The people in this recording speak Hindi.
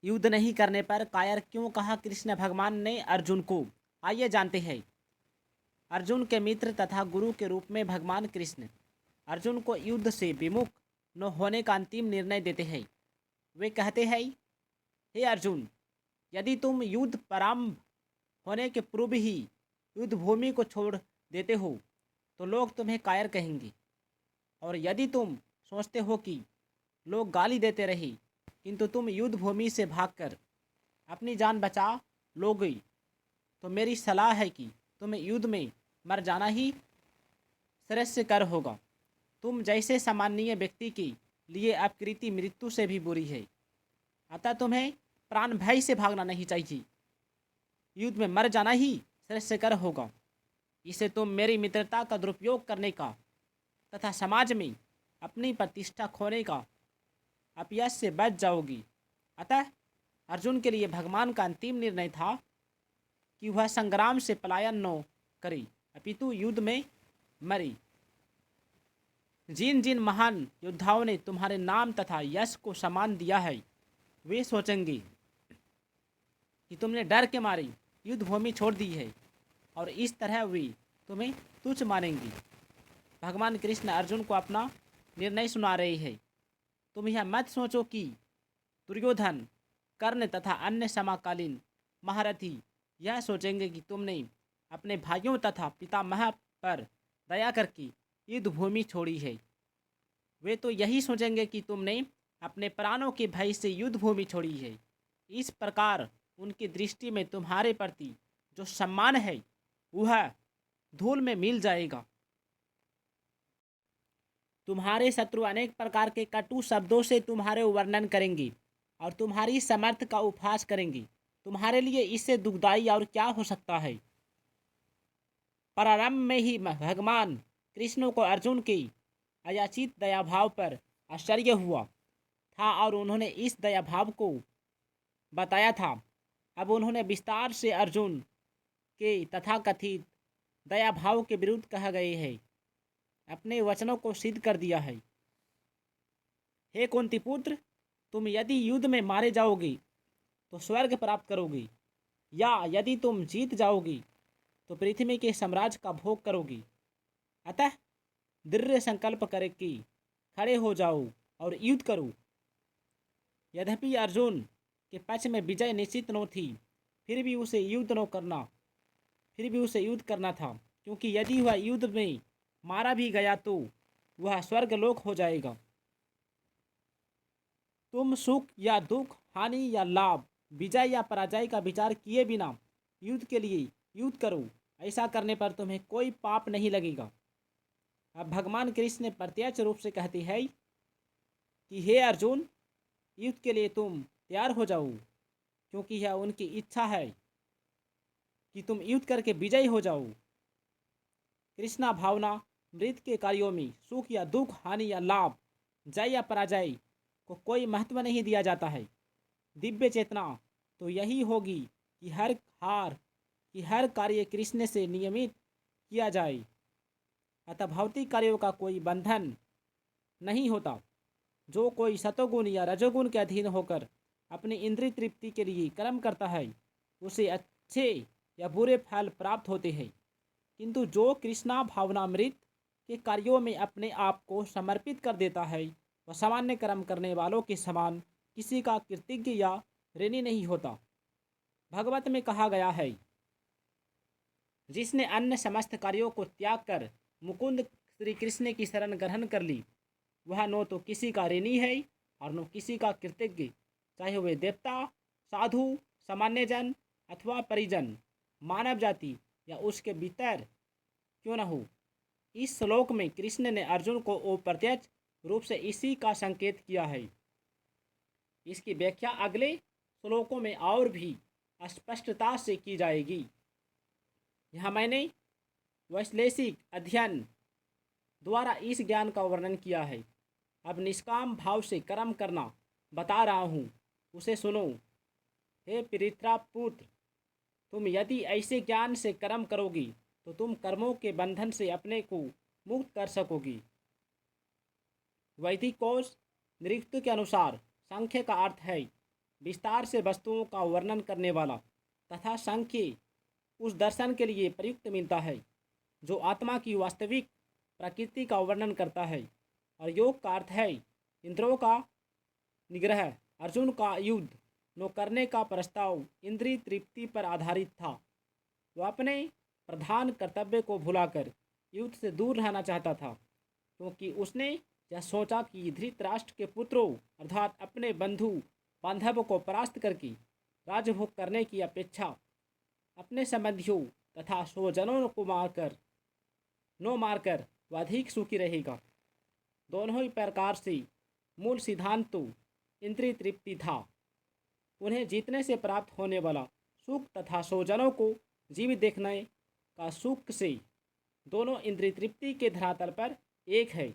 युद्ध नहीं करने पर कायर क्यों कहा कृष्ण भगवान ने अर्जुन को? आइए जानते हैं। अर्जुन के मित्र तथा गुरु के रूप में भगवान कृष्ण अर्जुन को युद्ध से विमुख न होने का अंतिम निर्णय देते हैं। वे कहते हैं, हे अर्जुन, यदि तुम युद्ध प्रारंभ होने के पूर्व ही युद्ध भूमि को छोड़ देते हो तो लोग तुम्हें कायर कहेंगे, और यदि तुम सोचते हो कि लोग गाली देते रहे किंतु तुम युद्ध भूमि से भागकर अपनी जान बचा लोगे तो मेरी सलाह है कि तुम्हें युद्ध में मर जाना ही श्रेयस्कर होगा। तुम जैसे सामान्य व्यक्ति के लिए अपकृति मृत्यु से भी बुरी है, अतः तुम्हें प्राण भय से भागना नहीं चाहिए। युद्ध में मर जाना ही श्रेयस्कर होगा। इसे तुम मेरी मित्रता का दुरुपयोग करने का तथा समाज में अपनी प्रतिष्ठा खोने का अपयश से बच जाओगी। अतः अर्जुन के लिए भगवान का अंतिम निर्णय था कि वह संग्राम से पलायन न करे अपितु युद्ध में मरे। जिन जिन महान योद्धाओं ने तुम्हारे नाम तथा यश को सम्मान दिया है वे सोचेंगे कि तुमने डर के मारे युद्ध भूमि छोड़ दी है, और इस तरह वे तुम्हें तुच्छ मानेंगे। भगवान कृष्ण अर्जुन को अपना निर्णय सुना रहे हैं। तुम यह मत सोचो कि दुर्योधन, कर्ण तथा अन्य समकालीन महारथी यह सोचेंगे कि तुमने अपने भाइयों तथा पितामह पर दया करके युद्ध भूमि छोड़ी है। वे तो यही सोचेंगे कि तुमने अपने प्राणों के भय से युद्ध भूमि छोड़ी है। इस प्रकार उनकी दृष्टि में तुम्हारे प्रति जो सम्मान है वह धूल में मिल जाएगा। तुम्हारे शत्रु अनेक प्रकार के कटु शब्दों से तुम्हारे वर्णन करेंगे और तुम्हारी समर्थ का उपहास करेंगे। तुम्हारे लिए इससे दुखदाई और क्या हो सकता है। प्रारंभ में ही भगवान कृष्ण को अर्जुन के अयाचित दया भाव पर आश्चर्य हुआ था और उन्होंने इस दया भाव को बताया था। अब उन्होंने विस्तार से अर्जुन के तथाकथित दया भाव के विरुद्ध कह गए हैं अपने वचनों को सिद्ध कर दिया है। हे कुंती पुत्र, तुम यदि युद्ध में मारे जाओगे तो स्वर्ग प्राप्त करोगे, या यदि तुम जीत जाओगे तो पृथ्वी के साम्राज्य का भोग करोगे। अतः दृढ़ संकल्प करके खड़े हो जाओ और युद्ध करो। यद्यपि अर्जुन के पक्ष में विजय निश्चित न थी, फिर भी उसे युद्ध करना था, क्योंकि यदि वह युद्ध में मारा भी गया तो वह स्वर्गलोक हो जाएगा। तुम सुख या दुख, हानि या लाभ, विजय या पराजय का विचार किए बिना युद्ध के लिए युद्ध करो। ऐसा करने पर तुम्हें कोई पाप नहीं लगेगा। अब भगवान कृष्ण प्रत्यक्ष रूप से कहते हैं कि हे अर्जुन, युद्ध के लिए तुम तैयार हो जाओ, क्योंकि यह उनकी इच्छा है कि तुम युद्ध करके विजयी हो जाओ। कृष्णा भावना मृत के कार्यों में सुख या दुख, हानि या लाभ, जय या पराजय को कोई महत्व नहीं दिया जाता है। दिव्य चेतना तो यही होगी कि हर कार्य कृष्ण से नियमित किया जाए। अतः भौतिक कार्यों का कोई बंधन नहीं होता। जो कोई सतोगुण या रजोगुण के अधीन होकर अपनी इंद्रिय तृप्ति के लिए कर्म करता है उसे अच्छे या बुरे फल प्राप्त होते हैं, किंतु जो कृष्णा भावनामृत के कार्यों में अपने आप को समर्पित कर देता है वह सामान्य कर्म करने वालों के समान किसी का कृतज्ञ या ऋणी नहीं होता। भगवत में कहा गया है, जिसने अन्य समस्त कार्यों को त्याग कर मुकुंद श्री कृष्ण की शरण ग्रहण कर ली वह न तो किसी का ऋणी है और न किसी का कृतज्ञ, चाहे वे देवता, साधु, सामान्य जन अथवा परिजन, मानव जाति या उसके भीतर क्यों न हो। इस श्लोक में कृष्ण ने अर्जुन को अप्रत्यक्ष रूप से इसी का संकेत किया है। इसकी व्याख्या अगले श्लोकों में और भी स्पष्टता से की जाएगी। यहाँ मैंने वैश्लेषिक अध्ययन द्वारा इस ज्ञान का वर्णन किया है। अब निष्काम भाव से कर्म करना बता रहा हूँ, उसे सुनो। हे पृथ्वी पुत्र, तुम यदि ऐसे ज्ञान से कर्म करोगी तो तुम कर्मों के बंधन से अपने को मुक्त कर सकोगी। वैदिक कोश नृत्य के अनुसार संख्य का अर्थ है विस्तार से वस्तुओं का वर्णन करने वाला तथा सांख्य उस दर्शन के लिए प्रयुक्त मिलता है जो आत्मा की वास्तविक प्रकृति का वर्णन करता है। और योग का अर्थ है इंद्रियों का निग्रह। अर्जुन का युद्ध न करने का प्रस्ताव इंद्रिय तृप्ति पर आधारित था। वह अपने प्रधान कर्तव्य को भुलाकर युद्ध से दूर रहना चाहता था, क्योंकि उसने यह सोचा कि धृतराष्ट्र के पुत्रों अर्थात अपने बंधु बांधव को परास्त करके राजभोग करने की अपेक्षा अपने संबंधियों तथा स्वजनों को मारकर वह अधिक सुखी रहेगा। दोनों ही प्रकार से मूल सिद्धांत तो इंद्रिय तृप्ति था। उन्हें जीतने से प्राप्त होने वाला सुख तथा स्वजनों को जीवित देखने का सुख से दोनों इंद्रिय तृप्ति के धरातल पर एक है।